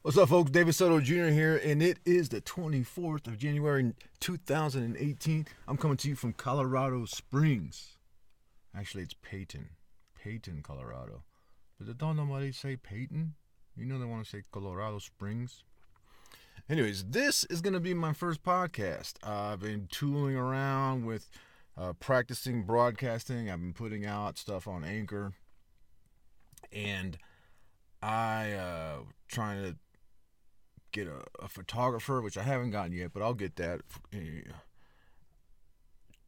What's up, folks? David Soto Jr. here, and it is the 24th of January 2018. I'm coming to you from Colorado Springs. Actually, it's Peyton, Colorado. But don't nobody say Peyton? You know they want to say Colorado Springs. Anyways, this is going to be my first podcast. I've been tooling around with practicing broadcasting. I've been putting out stuff on Anchor. And trying to get a photographer, which I haven't gotten yet, but I'll get that.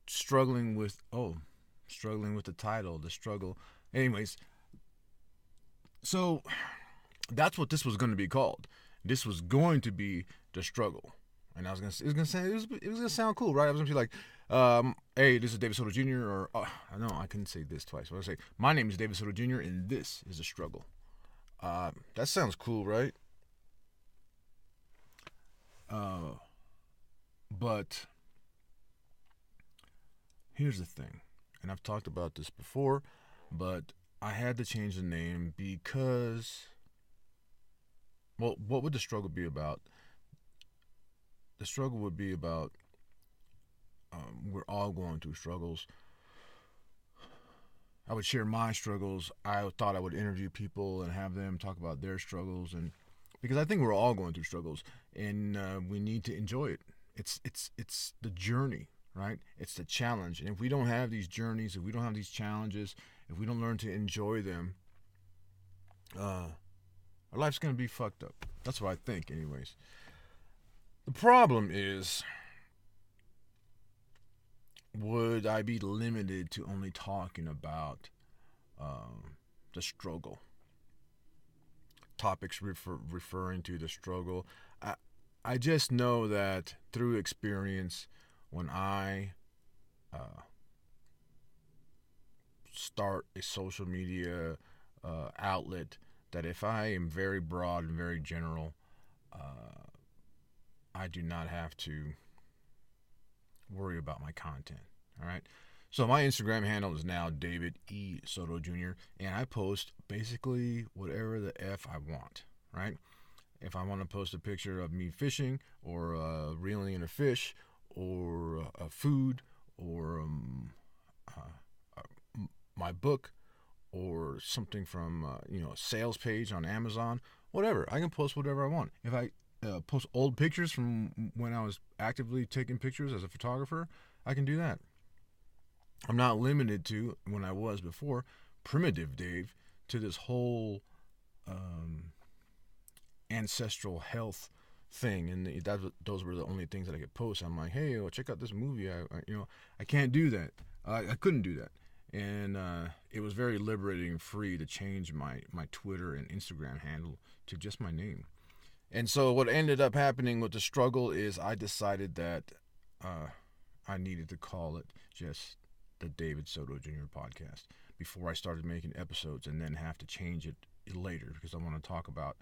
Struggling with the title, the struggle. Anyways, so that's what this was going to be called. This was going to be the struggle, and it was gonna sound cool, right? I was gonna be like, hey, this is David Soto Jr. or no, I couldn't say this twice. So I was gonna say, my name is David Soto Jr. and this is the struggle. That sounds cool, right? But here's the thing, and I've talked about this before, but I had to change the name because, well, what would the struggle be about? The struggle would be about we're all going through struggles. I would share my struggles. I thought I would interview people and have them talk about their struggles, and because I think we're all going through struggles, and we need to enjoy it. It's the journey, right? It's the challenge, and if we don't have these journeys, if we don't have these challenges, if we don't learn to enjoy them, our life's gonna be fucked up. That's what I think, anyways. The problem is, would I be limited to only talking about the struggle? Topics referring to the struggle. I just know that through experience, when I start a social media outlet, that if I am very broad and very general, I do not have to worry about my content. All right. So my Instagram handle is now David E. Soto Jr. and I post basically whatever the F I want. Right. If I want to post a picture of me fishing or reeling in a fish or food or my book or something from a sales page on Amazon, whatever, I can post whatever I want. If I post old pictures from when I was actively taking pictures as a photographer, I can do that. I'm not limited to, when I was before, primitive Dave, to this whole ancestral health thing, and those were the only things that I could post. I'm like, hey, check out this movie. I can't do that. I couldn't do that, and it was very liberating and free to change my Twitter and Instagram handle to just my name. And so what ended up happening with the struggle is I decided that I needed to call it just the David Soto Jr. podcast before I started making episodes and then have to change it later because I want to talk about,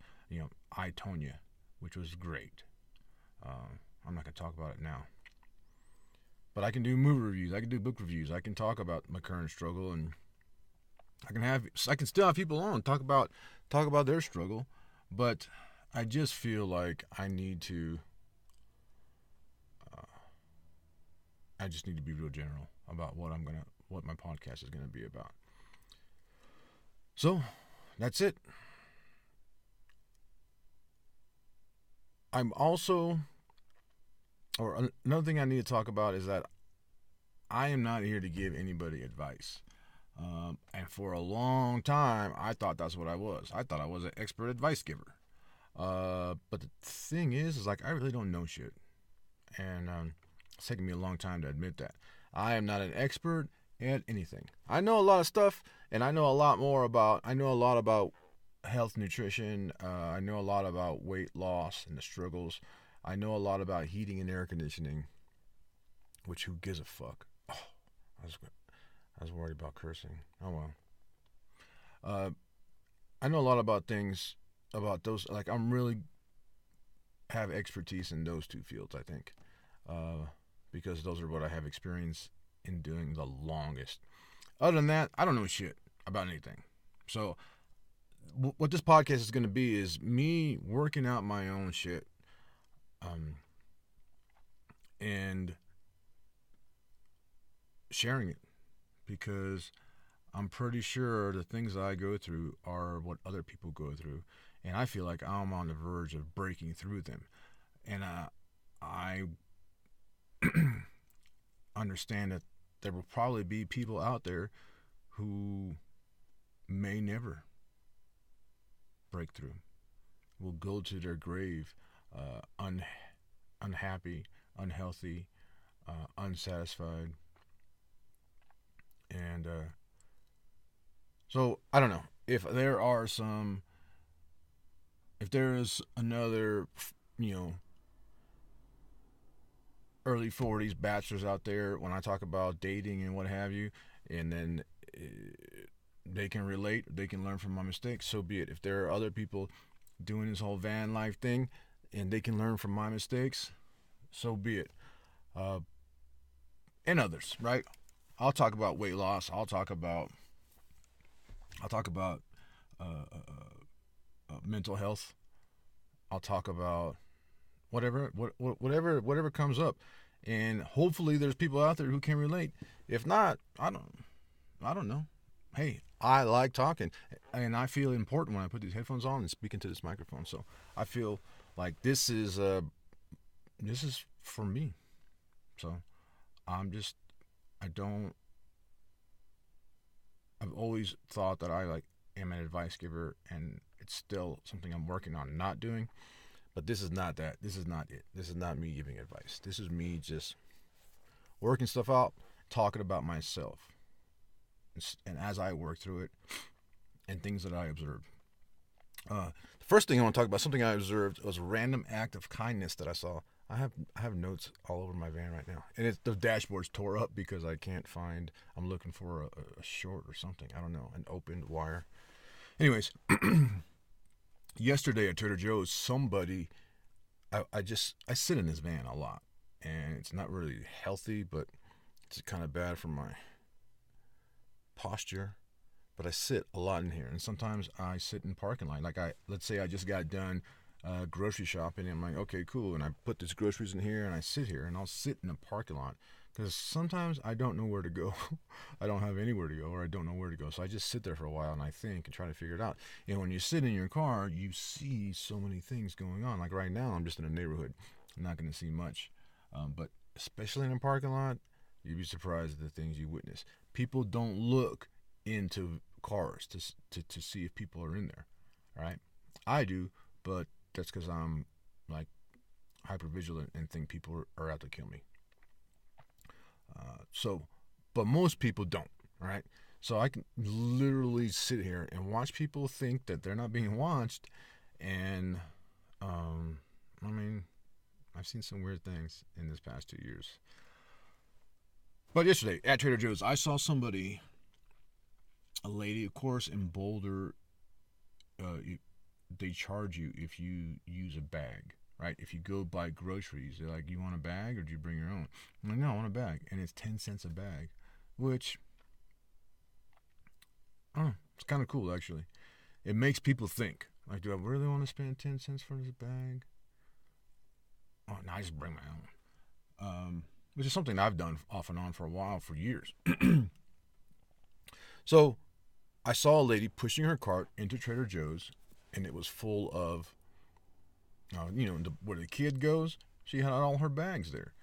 I, Tonya, which was great. I'm not going to talk about it now. But I can do movie reviews. I can do book reviews. I can talk about my current struggle, and I can still have people on talk about their struggle. But I just feel like I just need to be real general about what my podcast is gonna be about. So that's it. I'm also, or another thing I need to talk about is that I am not here to give anybody advice. And for a long time, I thought that's what I was. I thought I was an expert advice giver. But the thing is like I really don't know shit, and it's taken me a long time to admit that. I am not an expert at anything. I know a lot of stuff, and I know a lot about health, nutrition. I know a lot about weight loss and the struggles. I know a lot about heating and air conditioning, which who gives a fuck? Oh, I was worried about cursing. Oh well. I know a lot about things about those. Like I'm really have expertise in those two fields, I think, because those are what I have experience in doing the longest. Other than that, I don't know shit about anything. So what this podcast is going to be is me working out my own shit, and sharing it, because I'm pretty sure the things I go through are what other people go through, and I feel like I'm on the verge of breaking through them. And I understand that there will probably be people out there who may never break through, will go to their grave unhappy, unhealthy, unsatisfied. And so I don't know if there is another, you know, early 40s bachelors out there when I talk about dating and what have you, and then they can relate, they can learn from my mistakes, so be it. If there are other people doing this whole van life thing and they can learn from my mistakes, so be it. Uh, and others, right? I'll talk about weight loss. I'll talk about mental health. I'll talk about whatever comes up, and hopefully there's people out there who can relate. If not, I don't know. Hey, I like talking, and I feel important when I put these headphones on and speak into this microphone. So I feel like this is for me. So I don't. I've always thought that I am an advice giver, and it's still something I'm working on not doing. But this is not that. This is not it. This is not me giving advice. This is me just working stuff out, talking about myself, and as I work through it, and things that I observed. The first thing I want to talk about, something I observed, was a random act of kindness that I saw. I have notes all over my van right now, and the dashboard's tore up because I can't find. I'm looking for a short or something. I don't know, an opened wire. Anyways, yesterday at Trader Joe's, somebody. I sit in this van a lot, and it's not really healthy, but it's kind of bad for my posture. But I sit a lot in here, and sometimes I sit in parking lot. Let's say I just got done grocery shopping, and I'm like, okay, cool, and I put these groceries in here, and I sit here, and I'll sit in a parking lot, because sometimes I don't know where to go. I don't have anywhere to go, or I don't know where to go, so I just sit there for a while, and I think and try to figure it out. And when you sit in your car, you see so many things going on. Like right now, I'm just in a neighborhood. I'm not going to see much, but especially in a parking lot, you'd be surprised at the things you witness. People don't look into cars to see if people are in there, right? I do, but that's because I'm like hyper vigilant and think people are out to kill me. But most people don't, right? So I can literally sit here and watch people think that they're not being watched, and I mean, I've seen some weird things in this past 2 years. But yesterday at Trader Joe's, I saw a lady, of course, in Boulder. They charge you if you use a bag, right? If you go buy groceries, they're like, you want a bag or do you bring your own? I'm like, no, I want a bag. And it's 10 cents a bag, which, I don't know, it's kind of cool, actually. It makes people think, like, do I really want to spend 10 cents for this bag? Oh, no, I just bring my own. Which is something I've done off and on for a while, for years. So I saw a lady pushing her cart into Trader Joe's, and it was full of, where the kid goes, she had all her bags there.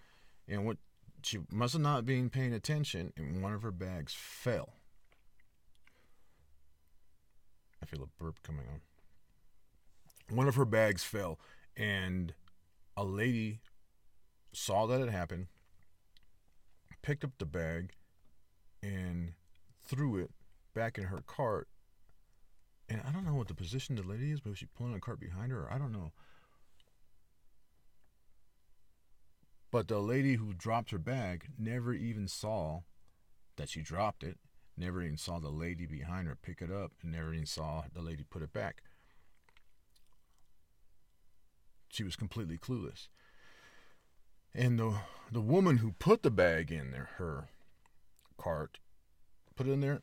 And what she must have not been paying attention, and one of her bags fell. I feel a burp coming on. One of her bags fell, and a lady saw that it happened, picked up the bag, and threw it back in her cart. And I don't know what the position the lady is, but was she pulling a cart behind her? I don't know. But the lady who dropped her bag never even saw that she dropped it, never even saw the lady behind her pick it up, and never even saw the lady put it back. She was completely clueless. And the woman who put the bag in there, her cart, put it in there,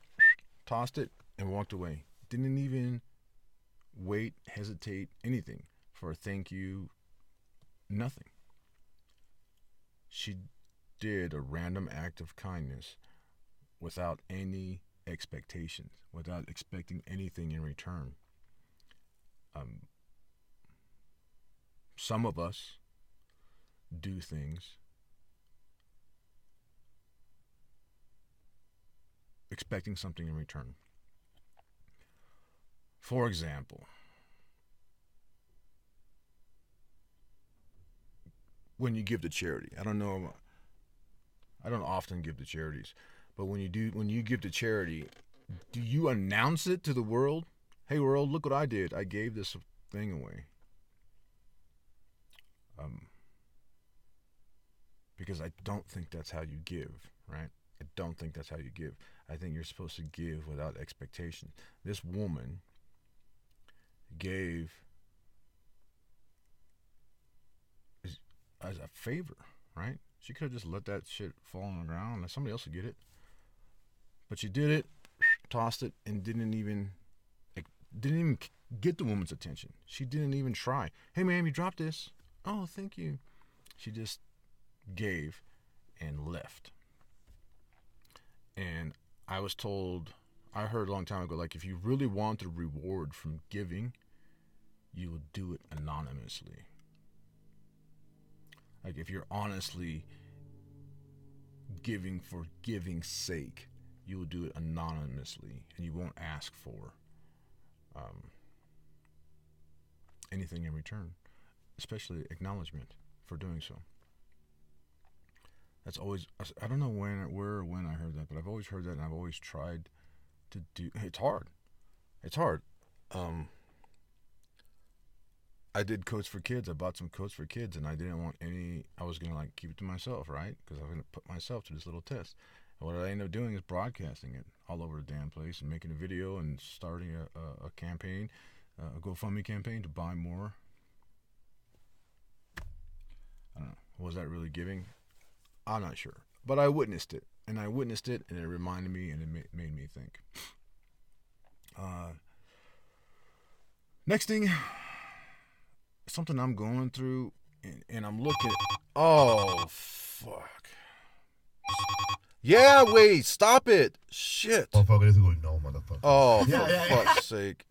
tossed it, and walked away. Didn't even wait, hesitate, anything for a thank you, nothing. She did a random act of kindness without any expectations, without expecting anything in return. Um, some of us do things expecting something in return. For example, when you give to charity, I don't know, I don't often give to charities, but when you give to charity, do you announce it to the world? Hey world, look what I did. I gave this thing away. Because I don't think that's how you give, right? I don't think that's how you give. I think you're supposed to give without expectation. This woman gave as a favor, right? She could have just let that shit fall on the ground and somebody else would get it. But she did it, tossed it, and didn't even get the woman's attention. She didn't even try. Hey, ma'am, you dropped this. Oh, thank you. She just gave and left. And I heard a long time ago, like, if you really want the reward from giving, you will do it anonymously. Like, if you're honestly giving for giving's sake, you will do it anonymously, and you won't ask for anything in return, especially acknowledgement for doing so. That's always, I don't know where or when I heard that, but I've always heard that, and I've always tried to do. It's hard. I did coats for kids. I bought some coats for kids, and I didn't want any. I was gonna like keep it to myself, right? Because I was gonna put myself to this little test. And what I ended up doing is broadcasting it all over the damn place and making a video and starting a campaign, a GoFundMe campaign to buy more. I don't know. Was that really giving? I'm not sure. But I witnessed it. And it reminded me, and it made me think. Next thing, something I'm going through, and I'm looking. Oh, fuck. Yeah, wait, stop it. Shit. Oh, for fuck's sake.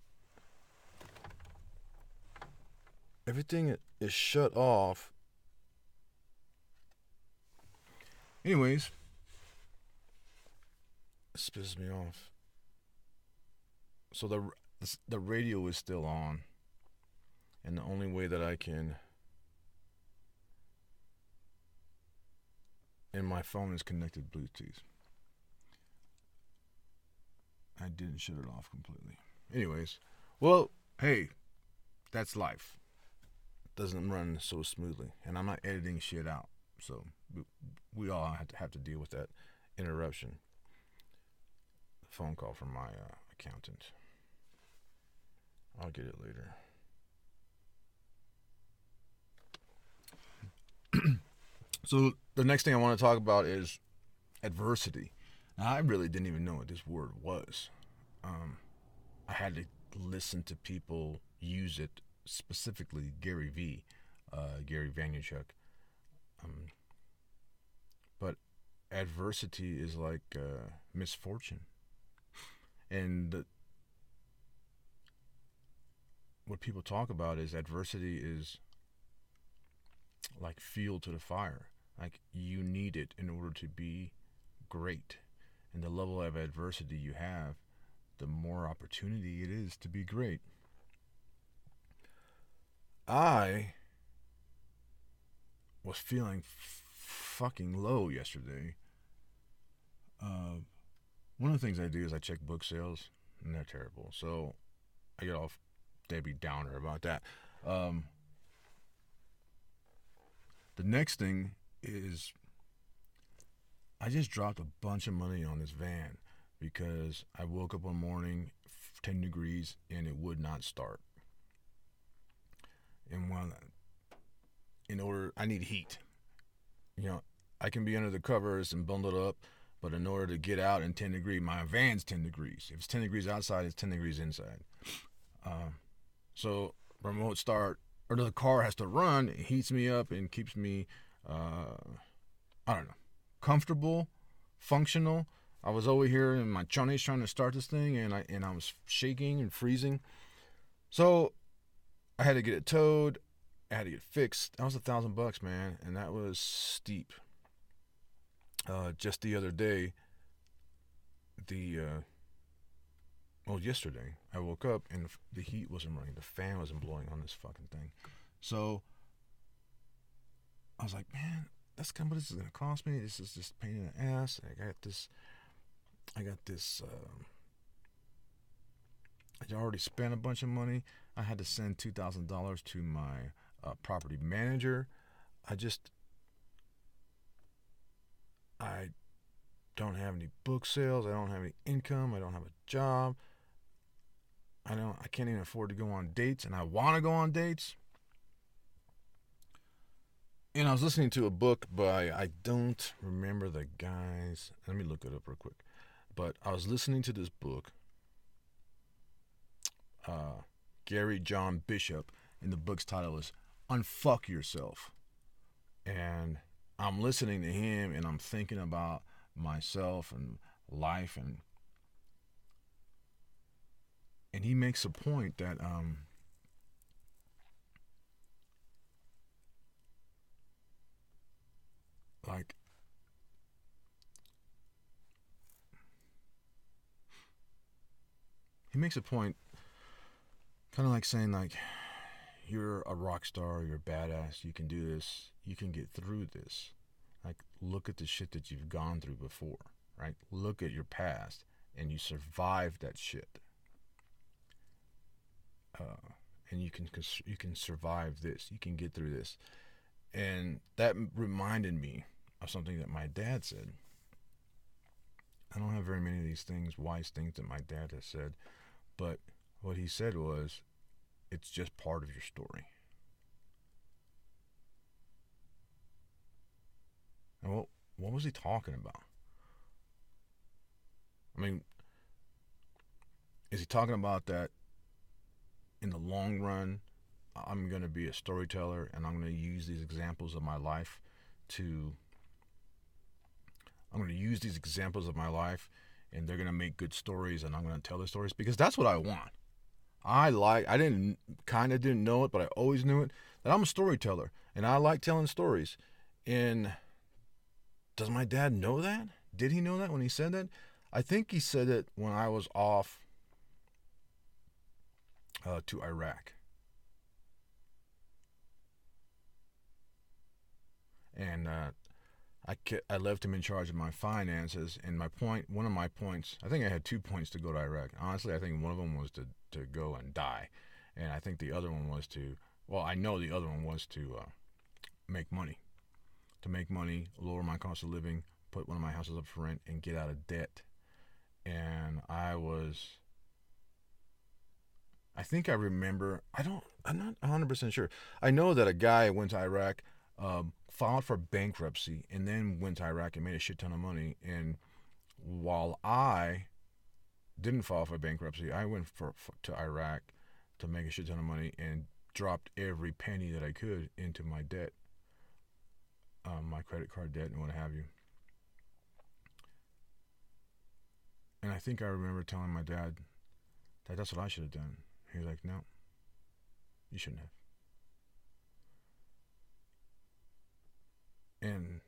Everything is shut off. Anyways, this pisses me off. So the radio is still on, and the only way that I can, and my phone is connected Bluetooth. I didn't shut it off completely. Anyways, well, hey, that's life. It doesn't run so smoothly, and I'm not editing shit out, so we all have to deal with that interruption. Phone call from my accountant. I'll get it later. So the next thing I want to talk about is adversity. Now, I really didn't even know what this word was. I had to listen to people use it, specifically Gary Vaynerchuk. But adversity is like misfortune. And what people talk about is adversity is like fuel to the fire. Like, you need it in order to be great. And the level of adversity you have, the more opportunity it is to be great. I was feeling fucking low yesterday. One of the things I do is I check book sales, and they're terrible. So I get off Debbie Downer about that. The next thing is I just dropped a bunch of money on this van because I woke up one morning, 10 degrees, and it would not start. And I need heat. You know, I can be under the covers and bundled up, but in order to get out in 10 degrees, my van's 10 degrees. If it's 10 degrees outside, it's 10 degrees inside. So remote start, or the car has to run, it heats me up and keeps me, I don't know, comfortable, functional. I was over here in my chonies trying to start this thing, and I was shaking and freezing. So I had to get it towed. I had to get fixed. That was $1,000, man, and that was steep. Just the other day, the yesterday, I woke up and the heat wasn't running. The fan wasn't blowing on this fucking thing. So I was like, man, that's kind of what this is gonna cost me. This is just pain in the ass. I got this. I already spent a bunch of money. I had to send $2,000 to my property manager. I don't have any book sales. I don't have any income. I don't have a job. I can't even afford to go on dates, and I want to go on dates. And I was listening to a book by, I don't remember the guys. Let me look it up real quick. But I was listening to this book, Gary John Bishop, and the book's title is Unfuck Yourself. And I'm listening to him, and I'm thinking about myself and life, and he makes a point that like he makes a point kind of like saying like, you're a rock star, you're a badass, you can do this, you can get through this. Like, look at the shit that you've gone through before, right? Look at your past, and you survived that shit. And you can survive this. You can get through this. And that reminded me of something that my dad said. I don't have very many of these things, wise things that my dad has said, but what he said was, it's just part of your story. And what was he talking about? I mean, is he talking about that in the long run, I'm going to be a storyteller and I'm going to use these examples of my life to. I'm going to use these examples of my life and they're going to make good stories and I'm going to tell the stories because that's what I want. I didn't know it, but I always knew it, that I'm a storyteller and I like telling stories. And does my dad know that? Did he know that when he said that? I think he said it when I was off to Iraq. And I left him in charge of my finances. And one of my points, I think I had 2 points to go to Iraq. Honestly, I think one of them was to go and die. And I think the other one was I know the other one was to make money. To make money, lower my cost of living, put one of my houses up for rent, and get out of debt. And I think I remember, I'm not 100% sure. I know that a guy went to Iraq, filed for bankruptcy, and then went to Iraq and made a shit ton of money. And while I didn't file for bankruptcy, I went to Iraq to make a shit ton of money and dropped every penny that I could into my debt, my credit card debt and what have you. And I think I remember telling my dad that that's what I should have done. He was like, no, you shouldn't have. And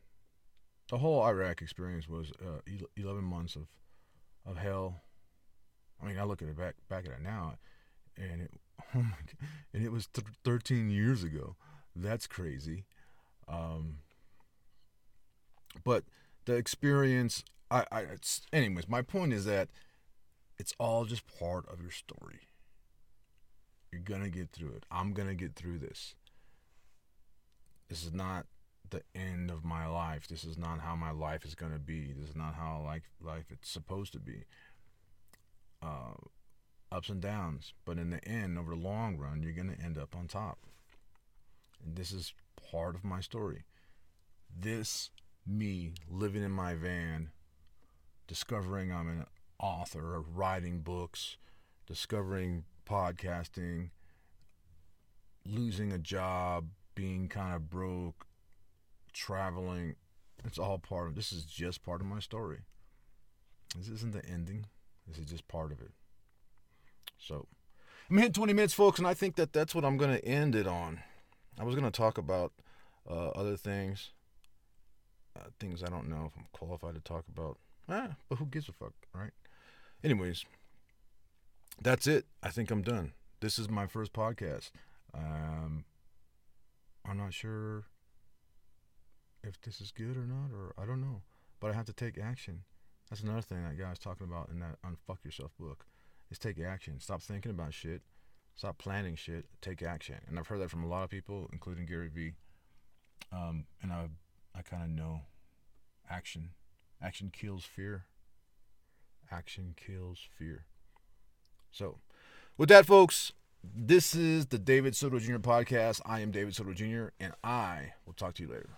the whole Iraq experience was 11 months of hell. I mean, I look at it back at it now, and oh my God, and it was 13 years ago. That's crazy. But the experience, anyways, my point is that it's all just part of your story. You're gonna get through it. I'm gonna get through this. This is not the end of my life. This is not how my life is gonna be. This is not how life it's supposed to be. Ups and downs, but in the end, over the long run, you're gonna end up on top. And this is part of my story. This me living in my van, discovering I'm an author, writing books, discovering podcasting, losing a job, being kind of broke, traveling. It's all part of this is just part of my story. This isn't the ending. This is just part of it. So I'm hitting 20 minutes, folks, and I think that that's what I'm going to end it on. I was going to talk about other things, things I don't know if I'm qualified to talk about. But who gives a fuck, right? Anyways, that's it. I think I'm done. This is my first podcast. I'm not sure if this is good or not, or I don't know. But I have to take action. That's another thing that guy's talking about in that Unfuck Yourself book. Is take action. Stop thinking about shit. Stop planning shit. Take action. And I've heard that from a lot of people, including Gary Vee. And I kind of know action. Action kills fear. Action kills fear. So, with that, folks, this is the David Soto Jr. podcast. I am David Soto Jr., and I will talk to you later.